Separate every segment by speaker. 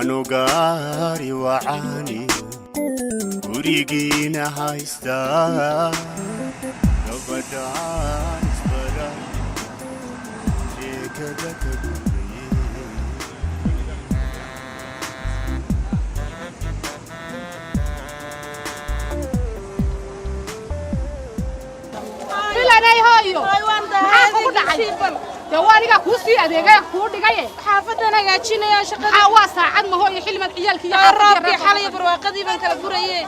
Speaker 1: anugari wacani gurigina haysta gabadhan isbara sheekada ka guriye
Speaker 2: bilanay hooyo maxaa kugu dhacay دواريga ku sii adeegay ku dhigay
Speaker 3: xaafadana hagaajinaya shaqada
Speaker 2: waa saacad ma hooyo xilmad ciyaalkii
Speaker 3: ya rabbi xalay barwaaqadii baan kala gurayay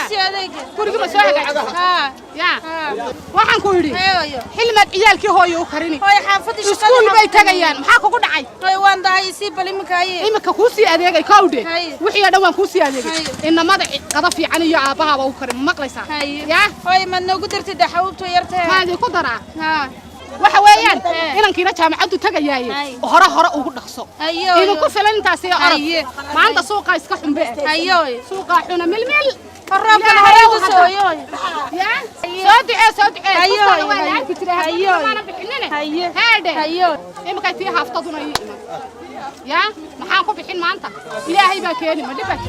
Speaker 3: si adeega
Speaker 2: guriga ma soo hagaajin ya waxaan ku yiri xilmad ciyaalkii hooyo u karini
Speaker 3: hooyo xaafadii shaqada
Speaker 2: iskuul bay tagayaan maxaa kugu dhacay
Speaker 3: hooyo waan dahay si balimakaaye
Speaker 2: imika ku sii adeegay kawde wixii dhawaan ku sii adeegay inamada qada fiican iyo aabaha u karin maqlaysa ya
Speaker 3: hooyo ma noogu dartay daxawubto yartay
Speaker 2: maadi ku daraa waxa weeyaan inankiina jaamacadu tagayay hore ugu dhaqso inuu ku filan intaas iyo arag maanta suuqa iska xumbe suuqa xuna milmil
Speaker 3: rabana hore sooyo
Speaker 2: ya soo ducee waa la arki jiray maana bixinine haade imka tii haftaduna ya maxaan ku bixin maanta ilaahay baa keeni ma dhibad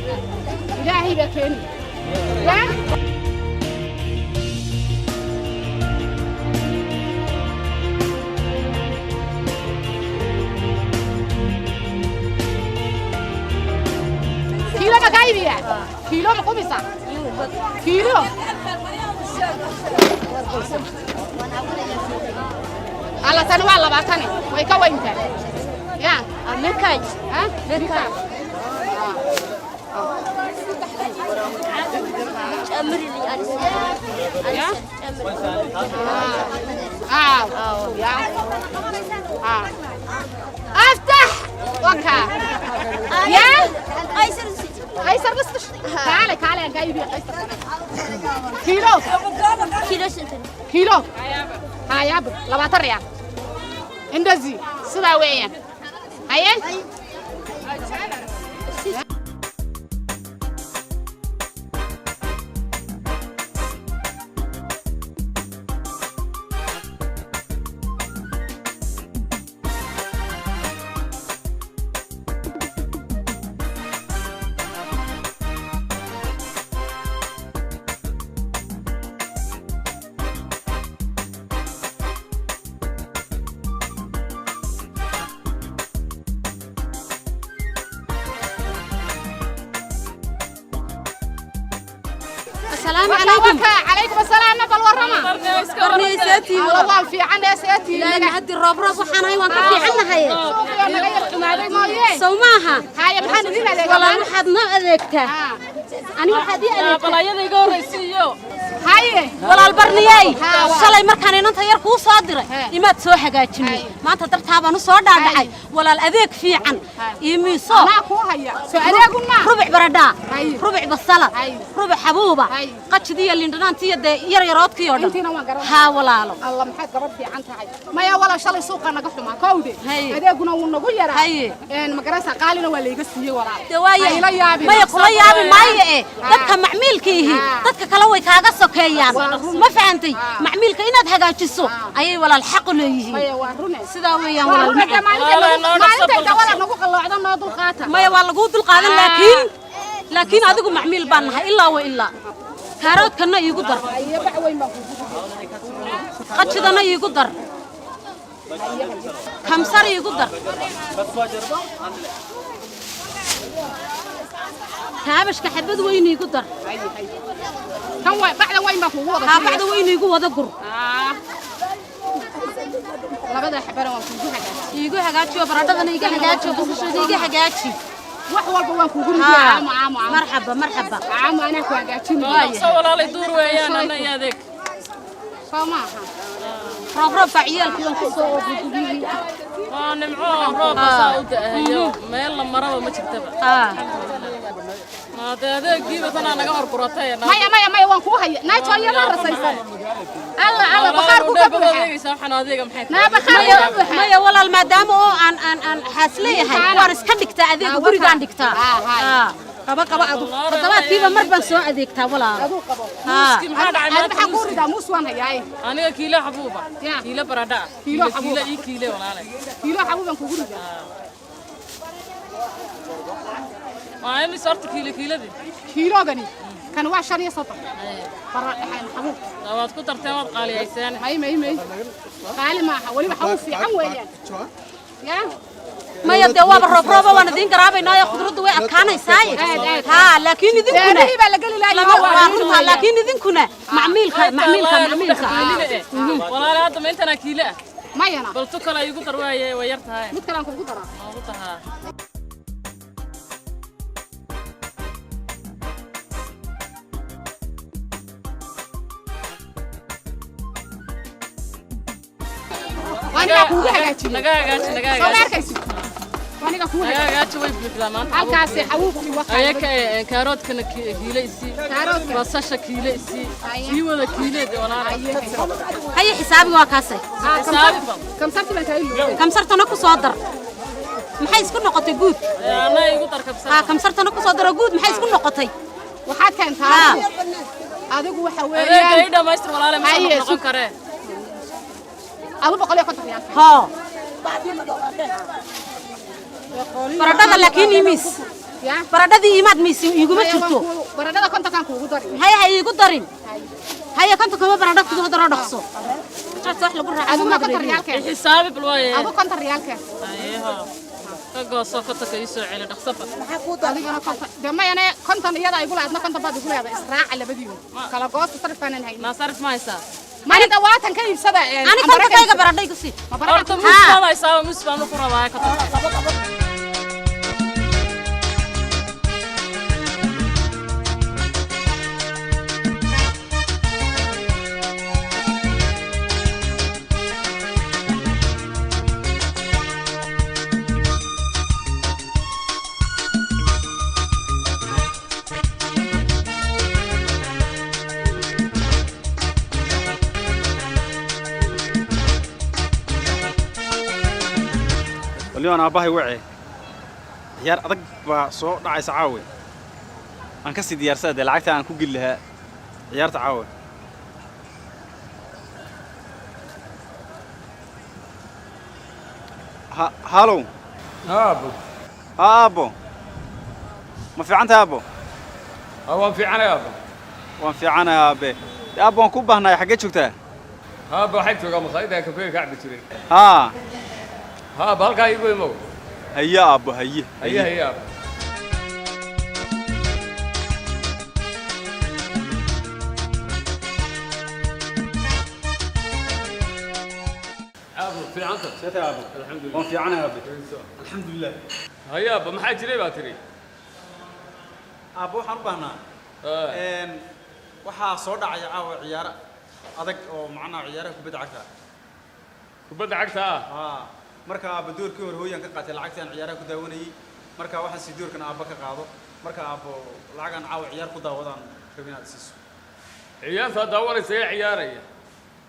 Speaker 2: ilaahay baa keeni ya كيلو مكايبيا كيلو مقوميسا كيلو على تنوع لباتني ويكا وينتا يا مكاي ها مكاي امرني يا يا افتح وكا يا قيصر بس تعالي يا جايبي قيصر كيلو سنتين كيلو ها يا ابو 20 ريال اندزي سدا ويان هيا
Speaker 4: السلام عليكم.
Speaker 2: عليكم السلام نبل ورما.
Speaker 4: برني ساتي
Speaker 2: والله في عنا ساتي.
Speaker 4: لا هدي الرب وحنا هاي وانك في عنا هاي. سوماها.
Speaker 2: هاي محن دينا لك.
Speaker 4: والله ما حد ما أذكته. أنا واحد يأذك.
Speaker 3: بلا يدي قوريسيو
Speaker 2: هاي
Speaker 4: والله البرنياي. شلي مركان أنت يركو صادرة. إما تسوي حاجاتني. ما أنت ترتاح بنو صادر دعي. ولا الأذك في عن. يميصو.
Speaker 2: ما هو هيا. سؤالكم ما.
Speaker 4: ربع بردا. ربع بالصلاة. ربع حبوبة. قتش دي اللي عندنا أنت يريرات كيودا. ها ولا
Speaker 2: الله محد قبض في عن تاعي. ما يا ولا شلي سوق أنا قحط مع كودي. هذا قلنا ونقول يا رأي. إن مقرسة قالنا ولا يقصي ولا.
Speaker 4: دوايا. ما يقول يا ما يه. تك معميل كيه. تك كلوي كاغا سكيان. ما فهمتي. معميل كإنها حاجة أي ولا الحق ليه.
Speaker 2: ما يوارونه.
Speaker 4: سداوي ولا المعنى.
Speaker 2: ما أنت ولا نقول الله عدم نادو قاتا.
Speaker 4: ما يوالله قود القادم لكن هذا معميل بانها إلا وإلا. كارot كنا يقدر. قتشدنا يقدر. خمسة يقدر. كابش كحبد وين يقدر.
Speaker 2: كم بعد وين بفوض.
Speaker 4: بعد وين يقول ذكر.
Speaker 2: لا بدأ حبنا وفوض حاجات.
Speaker 4: يقول حاجات شو برادة يجي حاجات شو بس شو يجي حاجات شو.
Speaker 2: وحول بوان كوجون عام
Speaker 4: مرحبا مرحبا
Speaker 2: عام أنا كواجاتين
Speaker 3: سوى الله يدور ويانا أنا يا ذيك
Speaker 2: سماها
Speaker 4: رفع عيال كلهم كسور
Speaker 3: نمعوه روبا سعود هيو ما يلا مرة ما تكتبها ما هذا جيبه أنا نجار براتي
Speaker 2: ما وان كوها نايتوا يا مرة سيفن الله بخار
Speaker 4: ما يا والله المدام أو أن حاسليه هاي وارس كندكتا أذيك وبريد عندكتا قبا طبعا كيف مربى سو أذيكتا ولا
Speaker 2: أنا بحقول ده مو سوان هاي
Speaker 3: أنا كيلو حبوبة كيلو برادا كيلو كيلو ولا
Speaker 2: كيلو حبوبة كوجون
Speaker 3: ما هي صارت كيلو دي
Speaker 2: كيلو غني كان واحد شريه سطح برا حين حبوب
Speaker 3: دوات كتر تمام قالي عيسان
Speaker 2: ماي قالي ما ولي بحوف في عن ويان يا
Speaker 4: ما يدواب الربربة وانا دين قرابي نايا خضرود ويا كان يساي ها لكن إذن كنا لكن إذن كنا معميلك
Speaker 3: ولا لا هذا ما أنت ناكيله
Speaker 2: ما ينا
Speaker 3: بل تكلا يقدر ويرتها
Speaker 2: مثلا كقدرة وأنا كوجي هجاتي
Speaker 3: نجاجاتي
Speaker 2: وأنا كوجي
Speaker 3: نجاجاتي ويبلغ زمان
Speaker 2: halkaasi xawuubkii waxa
Speaker 3: ayaka kaaroodkana kiilaysi basasha kiilaysi siiwada kiileed walaalahay
Speaker 4: هي حسابي وكاسي
Speaker 2: كم صرت بنتايلو
Speaker 4: كم صرت أنا كصادر محيز كل نقطة جود
Speaker 3: أنا يقول تركب سنة
Speaker 4: كم صرت أنا كصادر جود محيز كل نقطة
Speaker 2: waxaa keentaa adigu waxa
Speaker 3: weeyaan ay dhameystir walaalahay ma noqon kare
Speaker 2: adu boqol ka taxiyaan
Speaker 4: ها baradhada laakiin imis baradhadii imaad miis iguma jirto
Speaker 2: baradhada konta kan kuugu darin
Speaker 4: hay igu darin hay konta kama baradhada ku daro dhaqso wax lagu raaco
Speaker 2: adu ma konta riyaalka
Speaker 3: xisaabi balwaaye
Speaker 2: adu konta riyaalka
Speaker 3: ayha كجوسة كتك يسوع على دخسفة.
Speaker 2: أنا دم يعني كنت أنا يدا يقول أنا كنت بعد يقول هذا إسراع على بديو. كلا جوس صرف أنا هاي.
Speaker 3: ما صرف ما يسا.
Speaker 2: ما أنا دوات أنا كذي بسدا يعني.
Speaker 4: أنا كنت كذا برادة يقصي.
Speaker 3: أرتم مسفا ما يسا مسفا مفرا واي كتك.
Speaker 5: اليوم أنا أباهي وعي عيار أدق بصوت عايز عاوي أنا كسي ديار سادة لعكتها أنا كوجل لها عيار تعاوي هالو
Speaker 6: أبو
Speaker 5: أبو ما في عنتها أبو
Speaker 6: هو في عنا يا أبو
Speaker 5: وان في عنا يا أبي يا أبو نكوبه هنا حاجات شفتها
Speaker 6: أبو حيث قام خايدة كفيه كعب تري
Speaker 5: ها
Speaker 6: بالك يقول مو
Speaker 5: هيا أبو هيا
Speaker 6: هيا أبو في عنك
Speaker 5: سيت يا أبو
Speaker 6: الحمد لله
Speaker 5: وان في عنا يا أبو الحمد لله
Speaker 6: هيا أبا ما حد جري باتري
Speaker 5: أبو حربنا إن وحى صور عيار أدك أو معنا عيارك بدعكها
Speaker 6: كبد عكتها
Speaker 5: marka aaba doorkii hore hooyanka qaatay lacagtan ciyaaraha ku daawanayay marka waxa si doorkan aaba ka qaado marka aabo lacagan caaw ciyaar ku daawadaan rabinaad siiso
Speaker 6: ciyaarta daawanaysa ciyaaraya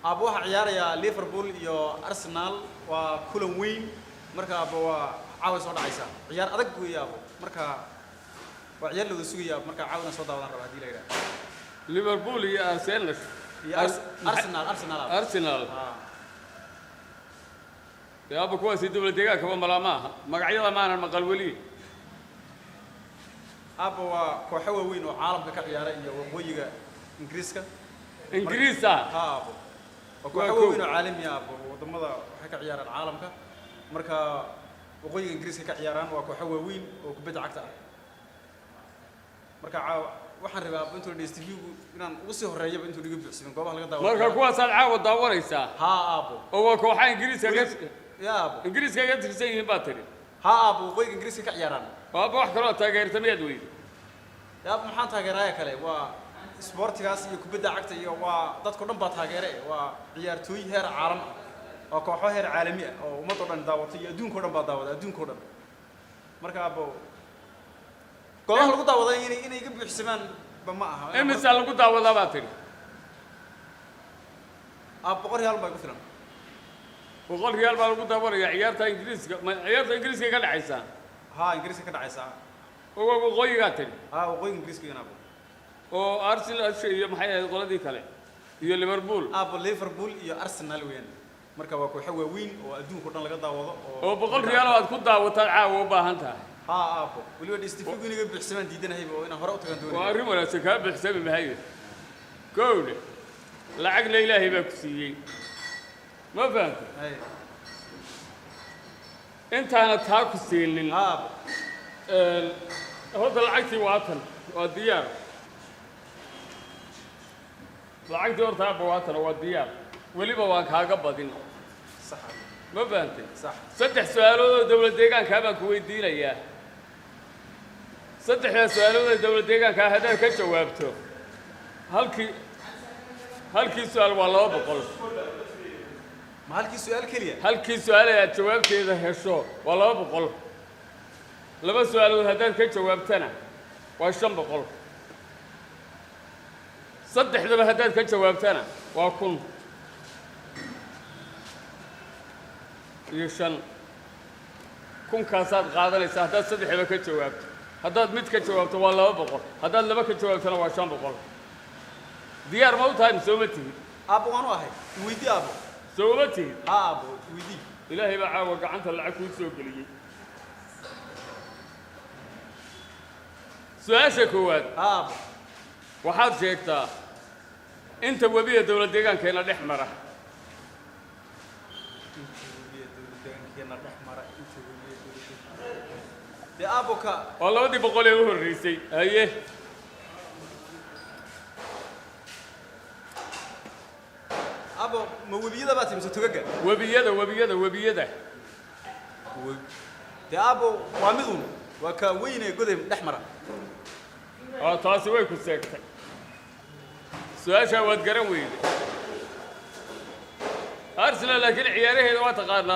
Speaker 5: aabo waxa ciyaaraya Liverpool iyo Arsenal waa kulan weyn marka aabo waa caaw soo dhacaysa ciyaar adag weey aabo marka waa ciyaar loo sugaya marka caawna soo daawadaan raba hadii la yiraahdo
Speaker 6: Liverpool iyo Arsenal يا أبو كويس يدور الدقيقة كمان بلا ماها مقعيضة معنا المقلولين
Speaker 5: أبو كوحوة وين وعالم كعيارة وبويجا
Speaker 6: إنجليزا
Speaker 5: أبو وكوحوة وين عالم يا أبو وضمضة حكى عيارة العالم مركا وبويجا إنجليز كعياران وكوحوة وين وكبد عكتها مركا waxaan rabaa intuu DSTV inaan ugu soo horeeyo intuu dhigo bixin goobaha laga daawo
Speaker 6: marka kuwaas aad caawa daawanaysaa
Speaker 5: aabo
Speaker 6: oo kooxaha Ingiriiska
Speaker 5: ya aabo
Speaker 6: Ingiriiska ka tirsan yihiin baatari
Speaker 5: aabo qoyga Ingiriiska ka ciyaaraan
Speaker 6: aabo wax kale oo taageertamaad weey
Speaker 5: yaab maxaan taageeraya kale waa sportigaas iyo kubadda cagta iyo waa dadku dhan baa taageere waa ciyaartooy heer caalam ah oo kooxo heer caalami ah oo ummad dhan daawatay iyo adduunka dhan baa daawada adduunka dhan marka aabo goobaha lagu daawaday inay ka buuxsamaan ma aha
Speaker 6: imisa lagu daawadaa baa tiri
Speaker 5: boqol riyaal baa ku filan
Speaker 6: boqol riyaal baa lagu daawanaya ciyaarta Ingiriiska ka dhacaysa
Speaker 5: Ingiriiska ka dhacaysa
Speaker 6: oo waqooyiga tiri
Speaker 5: waqooyiga Ingiriiska ganabo
Speaker 6: oo Arsenal iyo maxay ahayd qoladii kale iyo
Speaker 5: Liverpool iyo Arsenal weyn marka waa kooxo waaweyn oo adduunka dhan laga daawado
Speaker 6: oo boqol riyaal aad ku daawataa caawa u baahan tahay
Speaker 5: أبو ولي ودي استفيد مني قبل حسابين ديدنا هيبة وأنا هرأت كندوني
Speaker 6: وأريم ولا سكاب بحساب مهيب كون لا عقل إلهي بكسي ما فهمت أنت أنا تاكسين
Speaker 5: أبو
Speaker 6: هذا العكس وطن والديار العكس ورثة وطن والديار ولي بواك هاقبضين
Speaker 5: صح
Speaker 6: ما فهمت
Speaker 5: صح
Speaker 6: صدح سؤالو دولة ديغان كابا كويدين إياه صدح سؤالو دولة ديغان كهذا كجوابته هلكي سؤال والله بقول
Speaker 5: ما هلكي سؤال كليه
Speaker 6: هلكي سؤال يا جوابته إذا هشوا والله بقول لما سؤالو هذا كجوابتنا واشم بقول صدح لما هذا كجوابتنا وأكون يشان كون كاسات قادنيسا هذا صدح لما كجوابته هذا ميت كجوابته والله بقول هذا لما كجوابتنا واشم بقول ديار موتها مسومتي
Speaker 5: أبو أنا واحد ويدي أبو
Speaker 6: سومتي
Speaker 5: أبو ويدي
Speaker 6: إلهي بقى وقعنت العك ويسوق لي سؤال شكوات
Speaker 5: أبو
Speaker 6: وحاد شيكتا أنت وبيه دولة ديغان كينا الأحمر
Speaker 5: يا أبوك
Speaker 6: والله ودي بقول له الرئيسي أيه
Speaker 5: أبو موبيدا باتي مسوتوجا
Speaker 6: وبيده
Speaker 5: يا أبو وامدون وكوين قدم الأحمر
Speaker 6: تاسي وين كنت ساكت سؤال شاوات قرن وين أرسل لكن عياره إذا ما تقارنا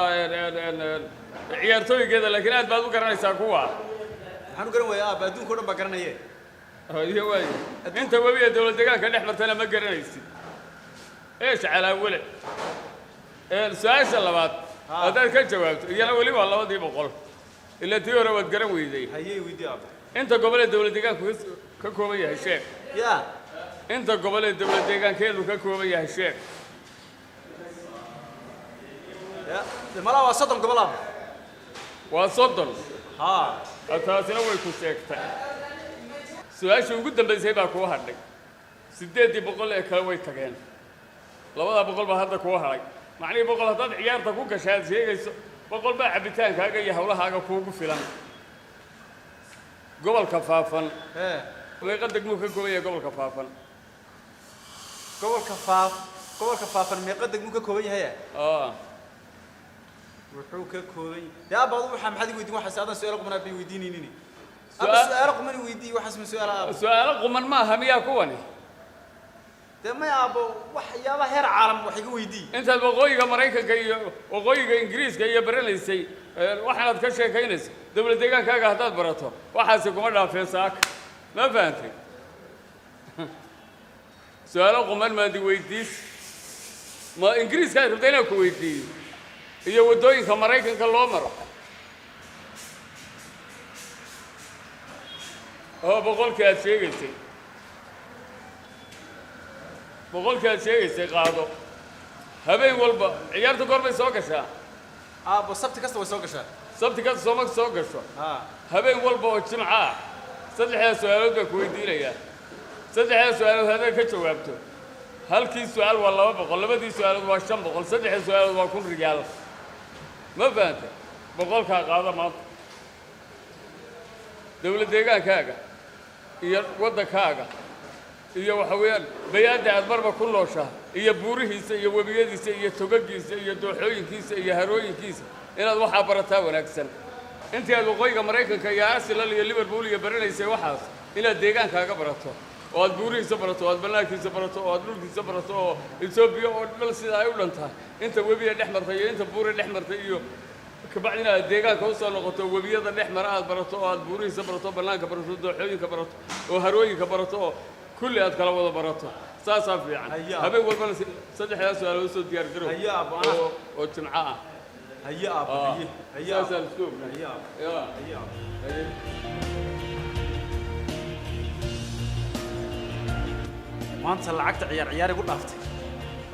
Speaker 6: عيارتوي كذا لكن أنت بعدو قرن يساقوها
Speaker 5: حنو قرن ويا بدون كلهم بقرن إيه
Speaker 6: هي وين أنت وبيه دولة دقان كان الأحمر تنا ما قرن يسي إيش على أوله السؤال سلامات هذا كان جوابته يلا ولي والله ودي بقول إلا تيورا وتقرن ويدي
Speaker 5: هي ويدي أبو
Speaker 6: أنت قبل الدولة دقان كوكومية هالشيء
Speaker 5: يا
Speaker 6: أنت قبل الدولة دقان كيلو كوكومية هالشيء
Speaker 5: يا الملا وصدم قبل أبو
Speaker 6: وصدم
Speaker 5: ها
Speaker 6: أتاسنا ويكون ساكتا سؤال شو قدام بس هيبقى كوه هذا سديتي بقول لك كلوي تجين لو هذا بقول بهذا كوه هاي معني بقول هذا عيار تكون كشاد شيء بقول بقى عبتان كاجا يحولها هاجا فوق فلان قبل كفافا
Speaker 5: إيه
Speaker 6: ويقدك مو كويه قبل كفافا
Speaker 5: قبل كفاف ما يقدك مو كويه هي وحوك كوي يا أبا أبو محمد حد يودي واحد هذا سؤال قمنا بيوديني أبا سؤال قمنا يودي واحد من سؤال أبا
Speaker 6: سؤال قمن ما هم يا كوني
Speaker 5: ما يا أبو يا الله هير عالم وحي يودي
Speaker 6: أنت وقويك أمريكا كي وقويك إنجليز كي برليسي waxaad ka sheekaynaysa dawlad deegaankaaga hadaad barato waxaas kuma dhaafeen saak ma fahanteen su'aalo quman ma di weydiis ma ingiriiska ay rabtay inaan ku weydiiyo iyo wadooyinka Mareykanka loo maro oo boqolkii aad sheegaysay qaado habeen walba ciyaarta gorbay soo gashaa
Speaker 5: أبو سبت كسر وسوق شاء
Speaker 6: سبت كذا سومك سوق شو هبين والبا وجمعة صدق هذا سؤال بدك ويدينا صدق هذا سؤال هذا كجوابته هل كي سؤال والله ما بقول بدي سؤال واشم بقول صدق هذا سؤال وأكون رجال ما فهمت بقول كهذا ما دولة ديجان كاجا هي وضع كاجا هي وحويان بياد عبر بكل شهر هي بوريه هي وبيدي هي توجيس هي دوحوين كيس هي هروين كيس إن هذا واحد برتها ونكسر أنت هذا قوي أمريكا كيا أرسل اللي ليفربول يبرنا يسوي واحد إلى الديجان كاجا برتها واد بوريه سبرته واد بلاك سبرته واد لولك سبرته إثيوبيا واد بلس أيولنتها أنت وبيد الأحمر تيجي أنت بوري الأحمر تيجي كبعدنا الديجان كوصل لقطة وبيد الأحمر هذا برته واد بوريه سبرته بلاك برته دوحوين كبرته وهروين كبرته كل هذا كلام هذا برته ساسا في يعني هبي والله صدق يا سؤال وسود ديار جرو
Speaker 5: هيا أبو أنا
Speaker 6: وجمعة
Speaker 5: هيا أبو هيا
Speaker 6: ساسا السوق
Speaker 5: هيا ما أنت لعقت عيار يقول أختي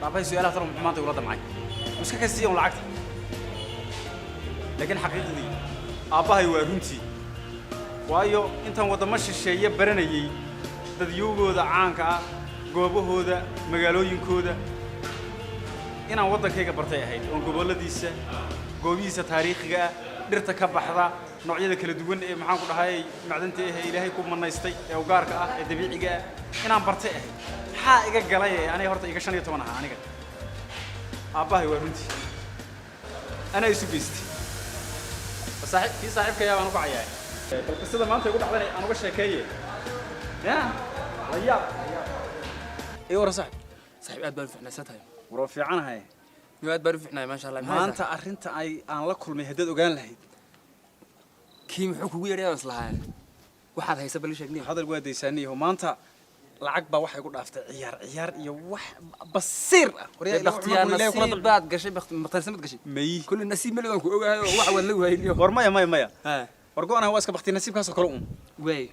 Speaker 5: رابع سؤال ترى ما تقول هذا معي مش كسيهم لعقت لكن حقيقة دي أباهي وارنتي وايو أنت وضع مش الشيء برنايي dadiyowgooda caanka ah goobahooda magaalooyinkooda inaan waddankayga bartay ahayd oo goboladiisa goobihiisa taariikhiga ah dhirta ka baxda noocyada kala duwan ee maxaan ku dhahay macdanta ee Ilaahay ku manaystay ee gaarka ah ee dabiiciga ah inaan bartay ahayd maxaa iga galay aniga horta iga 15 ah aniga aabahay waa runtii ana isu beestay saaxiibka yaa aan ku cayaay balka sida maanta igu dhacday aan uga sheekeeyay يا ريا ايه ورا صاحب
Speaker 7: aad baan fiicnaysantahay
Speaker 5: ورا fiican hay
Speaker 7: aad baan fiicnay ma sha Allah
Speaker 5: maanta arinta ay aan la kulmay hadad ogaan lahayd
Speaker 7: kii muxuu kugu yeeray islahay waxaad haysa bal sheegnay
Speaker 5: hadal waa deysaniyo maanta lacag baa waxay ku dhaaftay ciyaar iyo wax basiir ah
Speaker 7: wariyaa baad gashay maqtarsamad gashay
Speaker 5: may
Speaker 7: kullu nasiib maladan ku ogahay wax wad la wayniyo
Speaker 5: war maya war go'anaha waa iska baqtay nasiibkaas oo kale
Speaker 7: way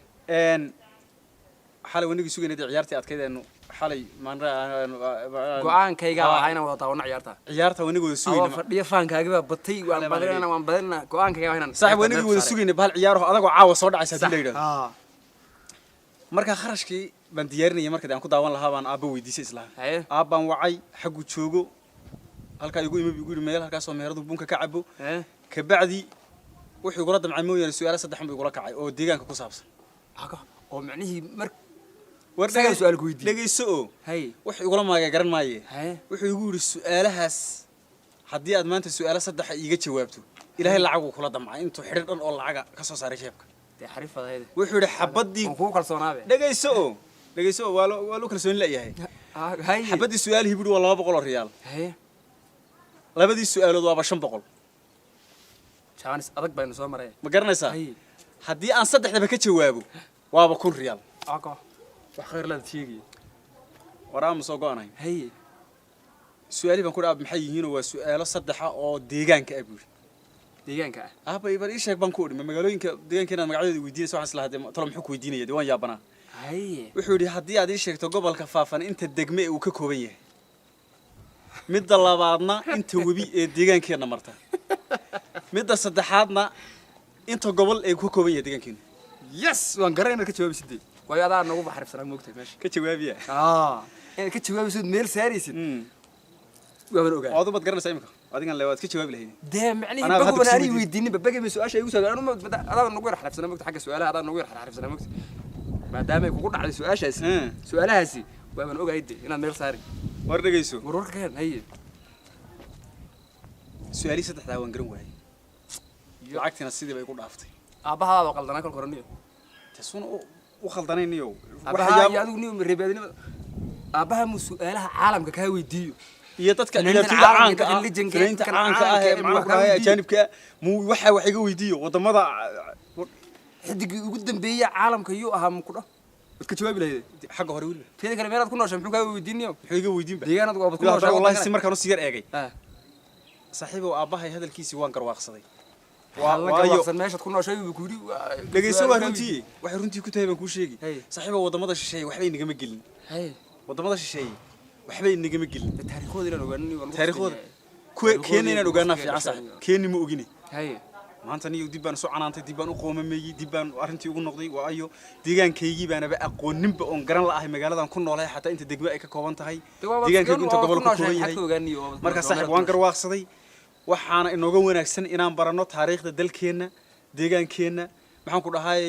Speaker 5: xalay wanigi sugeynay ciyaartii adkaydeenu xalay
Speaker 7: go'aankayga waxa inaan wada taawano ciyaarta
Speaker 5: wanigooda sugeynay
Speaker 7: fadhiyo faankaaga batay waan badana go'aankayga waxa inaan
Speaker 5: saaxiib wanigi wada sugeynay bahal ciyaaro adagoo caawa soo dhacaysa hadii la yiraahdo marka kharashkii baan diyaarinayay markii aan ku daawan lahaa baan aabba weydiisay islaam aabbaan wacay xagu joogo halka igu yiri meel halkaas oo meheradu bunka ka cabo ka bacdi wuxuu igula damcay mooyaan su'aalo saddex buu igula kacay oo deegaanka ku saabsan
Speaker 7: oo macnihii mar
Speaker 5: wardaga su'aal ku weydiiyay dhageyso wuxuu igula maagay garan maaye wuxuu igu yiri su'aalahaas haddii aad maanta su'aalo saddex iiga jawaabto ilaahay lacag uu kula damcay intuu xidhir dhan oo lacaga ka soo saaray jeebka wuxuu yiri xabadii
Speaker 7: ku kalsoonaabe
Speaker 5: dhageyso waa loo kalsoon leeyahay xabadii su'aal hibir waa 200 riyaal labadii su'aalood waa 500
Speaker 7: jaanis adag baynu soo maray
Speaker 5: ma garanaysaa haddii aan saddexdaba ka jawaabo waaba 1 riyaal
Speaker 7: wax khayr la tiigi
Speaker 5: waraam soo go'anay su'aali baan ku dhaab maxay yihiin waa su'aalo saddex ah oo deegaanka ah buur
Speaker 7: deegaanka
Speaker 5: ah bay bar ii sheeg baan ku dhimay magaalooyinka deegaankeena magacyadooda weydiinaysa waxaan isla haday talo muxuu ku weydiinaya waan yaabana wuxuu yiri haddii aad ii sheegto gobolka faafan inta degme uu ka kooban yahay midda labaadna inta webi ee deegaankeena marta midda saddexaadna inta gobol ee ku kooban yahay deegaankeena
Speaker 7: yes waan garanaynaa ka jawaabisidii way adaa nagu baxarifsanaa moogtay meesha
Speaker 5: ka jawaabiya
Speaker 7: in ka jawaabisid meel saaraysid waan ogaa
Speaker 5: aad bad garanaysaa imika adigan leeyahay ka jawaabi lahayn
Speaker 7: dee macnihi bagu banaani weydiinin babagay ma su'aasha igu soo gaarno adaa nagu yar xarifsanaa moogtay xagga su'aalaha adaa nagu yar xarifsanaa moogtay maadaama ay kugu dhacday su'aashaasi su'aalahaasi waan ogaayday inaad meel saari
Speaker 5: war dhageyso
Speaker 7: warwarka keen haye
Speaker 5: سؤالي صدح داوان قرن واي لعقتنا السيدي بيقول عفتي
Speaker 7: أباها وقلدنا كل قرنية
Speaker 5: تسون وخلطانين نيو
Speaker 7: أباها يا أدو نيو من ربادين أباها مسؤولها عالم كهوي ديو
Speaker 5: iyo dadka ciyaartoyda caanka ah ee maxaa ajaanibka muu waxa iga weydiiyo wadamada
Speaker 7: xidig ugu dambeeyay caalamka iyo ahaa muqdo dadka jawaab leeyahay xaq hore wiil teeda kale meelaad ku nooshay muxuu ka weydiinayo
Speaker 5: wuxuu iga weydiin ba
Speaker 7: deegaanad waa ku nooshay
Speaker 5: wallahi si markaan si yar eegay saaxiibo aabahay hadalkiisi waan garwaaqsaday
Speaker 7: waayo meesha ku nooshay uu ku yiri
Speaker 5: dhageyso waxay runtii ku tahay baan ku sheegi saaxiibo wadamada shisheeye waxba inagama gelin wadamada shisheeye waxba inagama gelin
Speaker 7: taariikhdooda inaan ogaanay
Speaker 5: taariikhdooda keena inaan ogaanaa fiican sax keeni ma ogine maanta niyo dib baan soo canaantay dib baan u qoomameeyay dib baan arintii ugu noqday waayo deegaankaygii baanaba aqooninba oon garan la'ahay magaaladan ku noolahay xataa inta degmo ay ka kooban tahay deegaankaygu inta gobol ku kooban yahay marka saaxiib waan garwaaqsaday waxaana inooga wanaagsan inaan baranno taariikhda dalkeena deegaankeena maxaan ku dhahay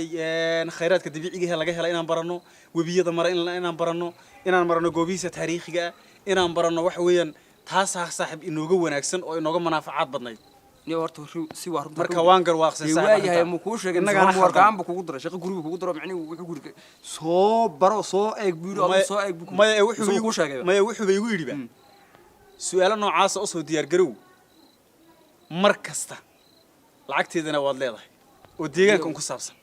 Speaker 5: khayraadka dabiiciga ah laga helay inaan baranno webiyada mara inaan baranno inaan marano goobihiisa taariikhiga inaan baranno wax weeyaan taas saaxiib inooga wanaagsan oo inooga manaafacaad badnayd
Speaker 7: niyo horta si waa runta
Speaker 5: marka waan garwaaqsan
Speaker 7: saaxiib waayahay ma ku sheegay inaga warkaan bu kugu diray shaqo guriga kugu diro macnaheedu wuxuu guriga soo baro soo eeg buuro ama soo eeg buuro
Speaker 5: maya wuxuu igu sheegay maya wuxuu igu yiri ba su'aalo noocaas oo soo diyaar garow mar kasta lacagteedana waad leedahay oo deegaanka ku saabsan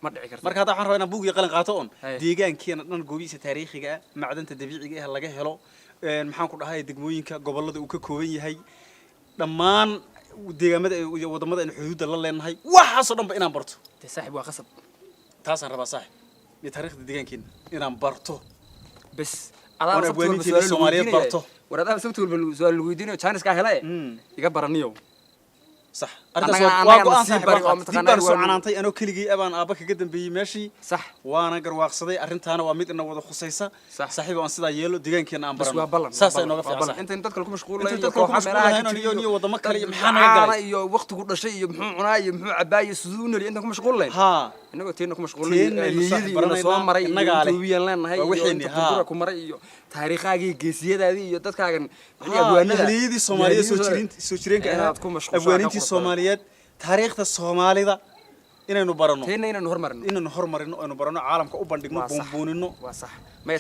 Speaker 7: ma dhici karto
Speaker 5: marka hadda waxaan rabaa inaan buug iyo qalin qaato on deegaankeena dhan goobihiisa taariikhiga ah macdanta dabiiciga ah laga helo maxaan ku dhahay degmooyinka gobolada uu ka kooban yahay dhammaan deegaamada iyo wadamada aan xuduudda la leenahay waxaas oo dhanba inaan barto
Speaker 7: saaxiib waa qasab
Speaker 5: taasaan rabaa saaxiib iyo taariikhda deegaankeena inaan barto
Speaker 7: bas
Speaker 5: adaa sababta Soomaaliyeed barto
Speaker 7: waraadaha sababta su'aal lagu weydiinayo Chinese ka helay iga baraniyo
Speaker 5: صح أرتاس واقع ديبان سو عنانتي أنا كلجي أبان أباك جدا بيمشي
Speaker 7: صح
Speaker 5: وأنا جرواق صدي أرنت أنا وامد إنه وضع خصيصة
Speaker 7: صحيح
Speaker 5: وأنا صدا يلو ديجان كنا
Speaker 7: بس
Speaker 5: أمبرنا ساسا إنه غفي
Speaker 7: أنت تدخل مشغول
Speaker 5: أنت تدخل مشغول هنا نيوني وضع مكلي محنا
Speaker 7: يو وقت كل شيء محو عناي محو عباية سدون اللي أنتم مشغول لين
Speaker 5: ها
Speaker 7: إنه تينكم مشغول لين إنه صوم مري توبيا لين هاي
Speaker 5: وحيني ها
Speaker 7: مري taariikhaagii geesiyadaadii iyo dadkaagan
Speaker 5: abwaanadii Soomaaliyeed soo jireen ka ahaa abwaanintii Soomaaliyeed taariikhda Soomaalida inaynu barano inaynu hormarino aynu barano caalamka u bandhigno boonboonino
Speaker 7: waa sax ma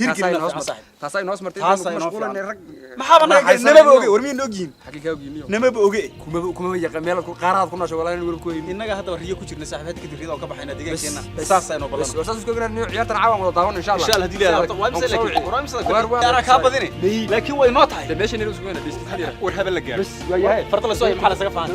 Speaker 7: taasay noos martay mashquulanay rag
Speaker 5: maxaa naga nababa oge warmiin ogyiin
Speaker 7: xaqiiqa ogyiin
Speaker 5: nababa oge
Speaker 7: kuma yaqaan meel ku qaaraad ku nooshay walaa inuu ku yiin
Speaker 5: inaga hadda riyo ku jirna saaxiibada ka dirrida oo ka baxayna deegaankeena saas aynu balan
Speaker 7: saas isku gudana ciyaartan caawan wada daawan insha Allah
Speaker 5: hadii leeyahay waa imsa laakiin ana ka badine laakiin way noo tahay
Speaker 7: meeshan inuu isku weynaa
Speaker 5: war haba la gaaro
Speaker 7: bas waa yahay
Speaker 5: farta la soo maxaa la saga faan